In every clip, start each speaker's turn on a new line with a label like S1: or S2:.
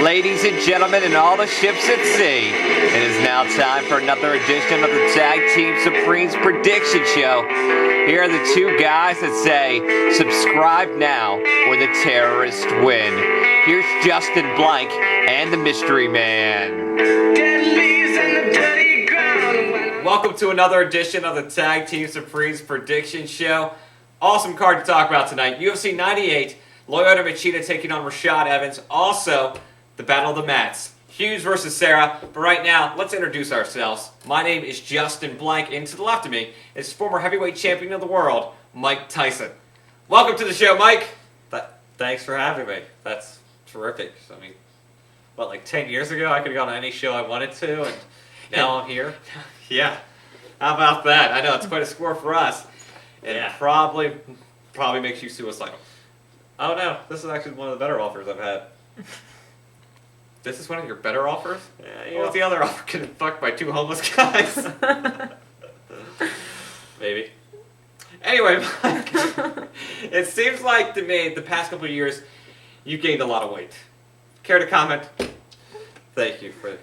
S1: Ladies and gentlemen, and all the ships at sea, it is now time for another edition of the Tag Team Supremes Prediction Show. Here are the two guys that say, subscribe now or the terrorists win. Here's Justin Blank and the Mystery Man. Welcome to another edition of the Tag Team Supremes Prediction Show. Awesome card to talk about tonight. UFC 98, Lyoto Machida taking on Rashad Evans. Also, the Battle of the Mats, Hughes versus Serra. But right now, let's introduce ourselves. My name is Justin Blank, and to the left of me is former heavyweight champion of the world, Mike Tyson. Welcome to the show, Mike. Thanks for having me. That's terrific. I mean, like 10 years ago, I could have gone on any show I wanted to, and now I'm here. Yeah. How about that? I know it's quite a score for us. It probably makes you suicidal. Oh no, this is actually one of the better offers I've had. This is one of your better offers? Yeah, what's the other offer? Getting fucked by two homeless guys? Maybe. Anyway, Mike, it seems like to me the past couple of years you gained a lot of weight. Care to comment? Thank you for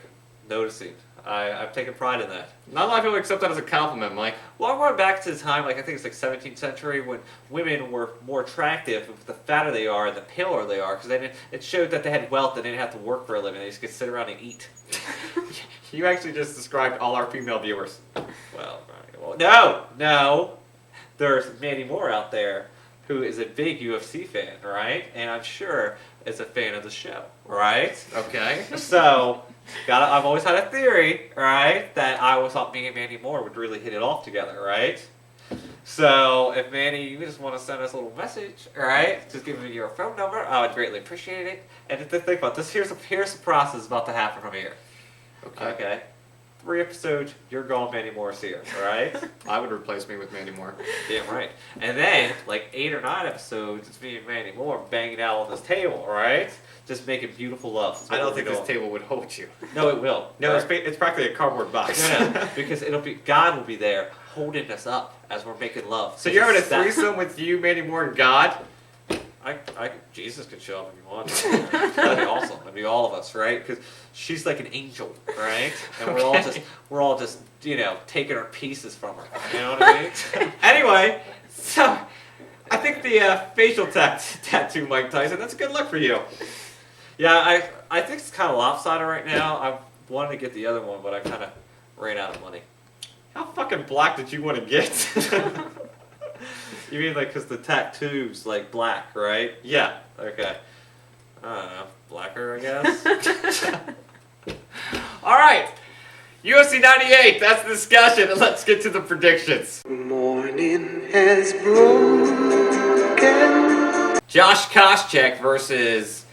S1: noticing. I've taken pride in that. Not a lot of people accept that as a compliment, Mike. Well, I'm going back to the time, I think it's like 17th century, when women were more attractive the fatter they are and the paler they are, because it showed that they had wealth and they didn't have to work for a living. They just could sit around and eat. You actually just described all our female viewers. Well, no. There's Mandy Moore out there who is a big UFC fan, right? And I'm sure is a fan of the show, right? Okay. So, I've always had a theory, right, that I thought me and Mandy Moore would really hit it off together, right? So, if Mandy, you just want to send us a little message, right, just give me your phone number, I would greatly appreciate it. And to think about this, here's the process about to happen from here. Okay. 3 episodes, you're gone, Mandy Moore's here, alright?
S2: I would replace me with Mandy Moore.
S1: Damn right. And then, like 8 or 9 episodes, it's me and Mandy Moore banging out on this table, alright? Just making beautiful love.
S2: I don't think this table would hold you.
S1: No, it will.
S2: No, it's practically a cardboard box.
S1: No, because God will be there holding us up as we're making love.
S2: So you're having a threesome with you, Mandy Moore, and God?
S1: Jesus could show up if you want. That'd be awesome. That'd be all of us, right? Because she's like an angel, right? And we're all just taking our pieces from her. You know what I mean? Anyway, so I think the facial tattoo, Mike Tyson, that's a good look for you. Yeah, I think it's kind of lopsided right now. I wanted to get the other one, but I kind of ran out of money. How fucking black did you want to get? You mean like because the tattoo's like black, right?
S2: Yeah.
S1: Okay. I don't know. Blacker, I guess. All right. UFC 98. That's the discussion. And let's get to the predictions.
S3: Morning has broken.
S1: Josh Koscheck versus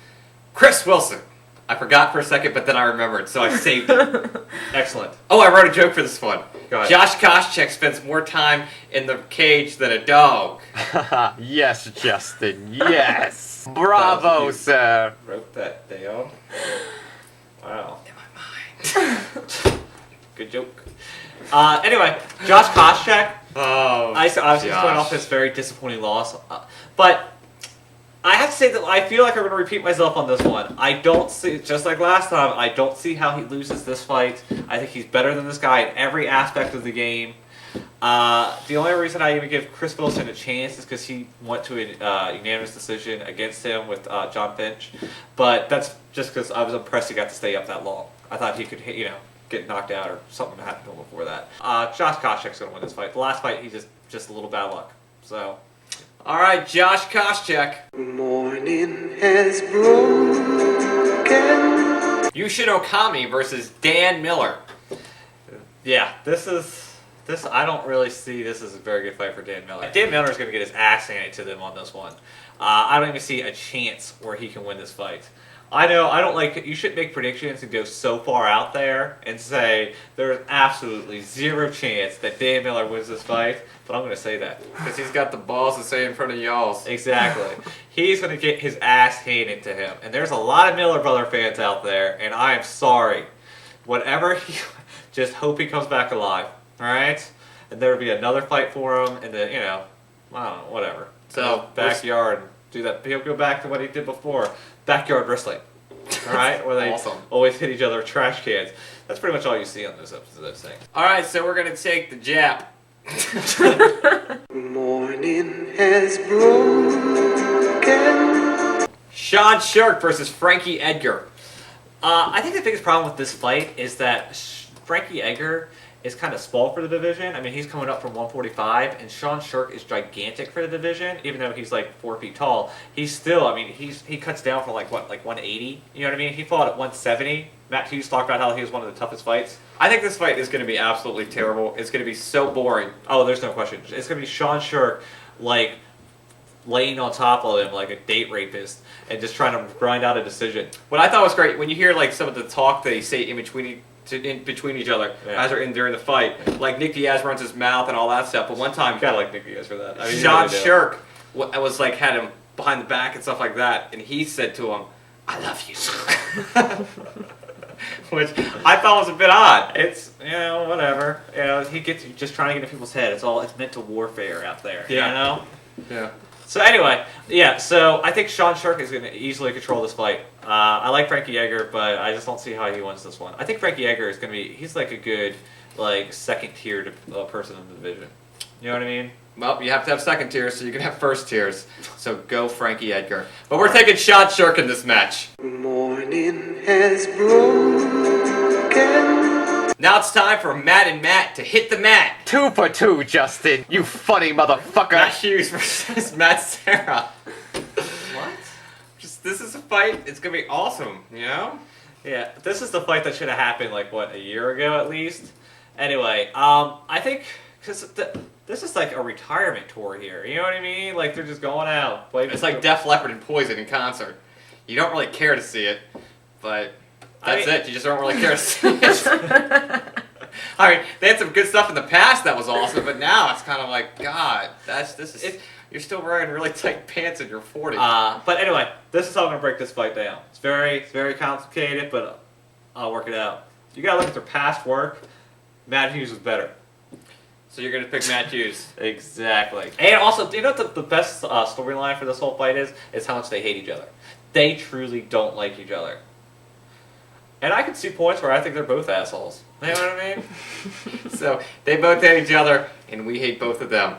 S1: Chris Wilson. I forgot for a second, but then I remembered, so I saved it. Excellent. Oh, I wrote a joke for this one.
S2: Go ahead.
S1: Josh Koscheck spends more time in the cage than a dog.
S4: Yes, Justin, yes. Bravo, sir.
S1: Wrote that down. Wow. In my mind. Good joke. Anyway, Josh Koscheck.
S2: Oh,
S1: I was going off this very disappointing loss. But I have to say that I feel like I'm going to repeat myself on this one. I don't see, just like last time, I don't see how he loses this fight. I think he's better than this guy in every aspect of the game. The only reason I even give Chris Wilson a chance is because he went to a unanimous decision against him with John Finch. But that's just because I was impressed he got to stay up that long. I thought he could, get knocked out or something happened to him before that. Josh Koscheck's going to win this fight. The last fight, he just a little bad luck. So, all right, Josh Koscheck.
S3: Morning has broken.
S1: Yushin Okami versus Dan Miller. Yeah, this I don't really see this as a very good fight for Dan Miller. Dan Miller is going to get his ass handed to them on this one. I don't even see a chance where he can win this fight. I know, I don't like, you shouldn't make predictions and go so far out there and say there's absolutely zero chance that Dan Miller wins this fight, but I'm going to say that.
S2: Because he's got the balls to say in front of y'all.
S1: Exactly. He's going to get his ass handed to him. And there's a lot of Miller Brother fans out there, and I am sorry. Just hope he comes back alive, alright? And there'll be another fight for him, and then, I don't know, whatever. So, backyard, do that. He'll go back to what he did before. Backyard wrestling. All right, where they
S2: Awesome.
S1: always hit each other with trash cans. That's pretty much all you see on those episodes of those things.
S2: All right, so we're gonna take the jab.
S3: Morning has broken.
S1: Sean Sherk versus Frankie Edgar. I think the biggest problem with this fight is that Frankie Edgar is kind of small for the division. I mean, he's coming up from 145, and Sean Sherk is gigantic for the division. Even though he's like 4 feet tall, he's still. I mean, he cuts down from like 180. You know what I mean? He fought at 170. Matt Hughes talked about how he was one of the toughest fights.
S2: I think this fight is gonna be absolutely terrible. It's gonna be so boring.
S1: Oh, there's no question. It's gonna be Sean Sherk like laying on top of him like a date rapist and just trying to grind out a decision.
S2: What I thought was great when you hear like some of the talk they say in between each other
S1: Yeah.
S2: as they're in during the fight, like Nick Diaz runs his mouth and all that stuff. But one time,
S1: You gotta like Nick Diaz for that. I mean, you
S2: Sean
S1: really do.
S2: Sherk was like had him behind the back and stuff like that, and he said to him, "I love you."
S1: Which I thought was a bit odd. It's, whatever. He gets just trying to get in people's head. It's mental warfare out there.
S2: Yeah.
S1: You know?
S2: Yeah.
S1: So anyway, yeah, so I think Sean Sherk is going to easily control this fight. I like Frankie Edgar, but I just don't see how he wins this one. I think Frankie Edgar is going to be, he's like a good, like, second tier person in the division. You know what I mean?
S2: Well, you have to have second tiers, so you can have first tiers. So go Frankie Edgar. But we're taking Sean Sherk in this match.
S3: Morning has broken.
S2: Now it's time for Matt and Matt to hit the mat.
S4: 2 for 2, Justin. You funny motherfucker.
S2: Matt Hughes versus Matt Serra.
S1: What?
S2: This is a fight. It's gonna be awesome. You know.
S1: Yeah, this is the fight that should have happened, like, what, a year ago at least? Anyway, I think, because this is like a retirement tour here, you know what I mean? Like, they're just going out.
S2: It's like Def Leppard and Poison in concert. You don't really care to see it, but that's it. You just don't really care to see it. I mean, they had some good stuff in the past that was awesome, but now it's kind of like, God, you're still wearing really tight pants and you're 40.
S1: But anyway, this is how I'm going to break this fight down. It's very complicated, but I'll work it out. You got to look at their past work. Matt Hughes was better.
S2: So you're gonna pick Matt Hughes.
S1: Exactly. And also, do you know what the best storyline for this whole fight is? Is how much they hate each other. They truly don't like each other. And I can see points where I think they're both assholes. You know what I mean?
S2: So they both hate each other, and we hate both of them.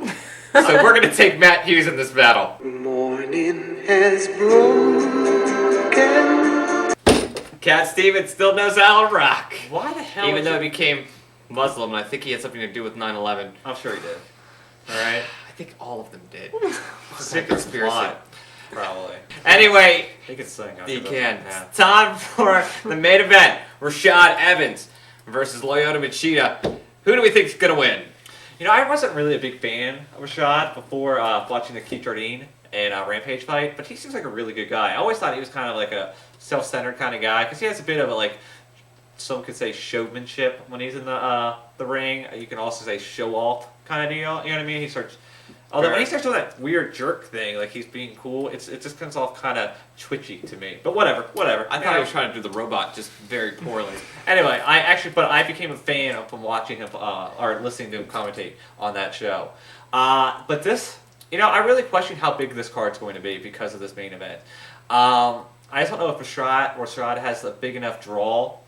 S2: So we're gonna take Matt Hughes in this battle.
S3: Morning has broken.
S2: Cat Stevens still knows how to rock.
S1: Why the hell?
S2: Even though he became Muslim, and I think he had something to do with 9/11.
S1: I'm sure he did. All right.
S2: I think all of them did.
S1: Sick
S2: conspiracy.
S1: plot, probably.
S2: Anyway,
S1: He could sing.
S2: he
S1: after
S2: can.
S1: that.
S2: It's time for the main event. Rashad Evans versus Lyoto Machida. Who do we think is gonna win?
S1: You know, I wasn't really a big fan of Rashad before watching the Keith Jardine and Rampage fight, but he seems like a really good guy. I always thought he was kind of like a self-centered kind of guy because he has a bit of a, like, some could say showmanship when he's in the ring. You can also say show off kind of deal. You know what I mean? He starts. Although when he starts doing that weird jerk thing, like he's being cool, it just comes off kind of twitchy to me. But whatever.
S2: I thought he was trying to do the robot just very poorly.
S1: Anyway, I became a fan of him watching him or listening to him commentate on that show. But this, I really question how big this card's going to be because of this main event. I just don't know if Rashad has a big enough draw.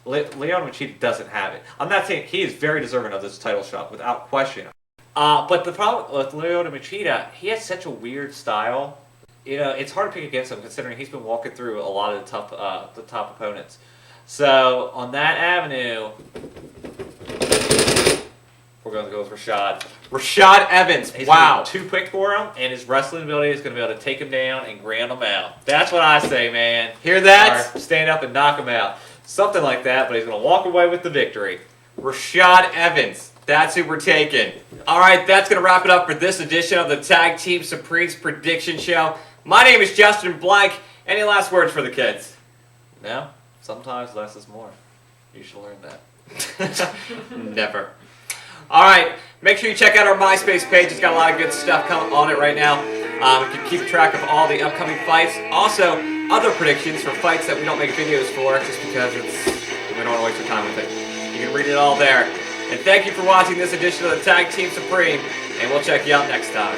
S1: Lyoto Machida doesn't have it. I'm not saying he is very deserving of this title shot without question. But the problem with Lyoto Machida, he has such a weird style. It's hard to pick against him considering he's been walking through a lot of the top opponents. So on that avenue, we're going to go with Rashad.
S2: Rashad Evans.
S1: He's
S2: Wow.
S1: too quick for him, and his wrestling ability is going to be able to take him down and ground him out. That's what I say, man.
S2: Hear that?
S1: Or stand up and knock him out. Something like that, but he's going to walk away with the victory.
S2: Rashad Evans. That's who we're taking. All right, that's going to wrap it up for this edition of the Tag Team Supremes Prediction Show. My name is Justin Blank. Any last words for the kids?
S1: No? Sometimes less is more. You should learn that.
S2: Never. All right, make sure you check out our MySpace page. It's got a lot of good stuff coming on it right now. You can keep track of all the upcoming fights. Also, other predictions for fights that we don't make videos for just because we don't want to waste your time with it. You can read it all there. And thank you for watching this edition of the Tag Team Supreme, and we'll check you out next time.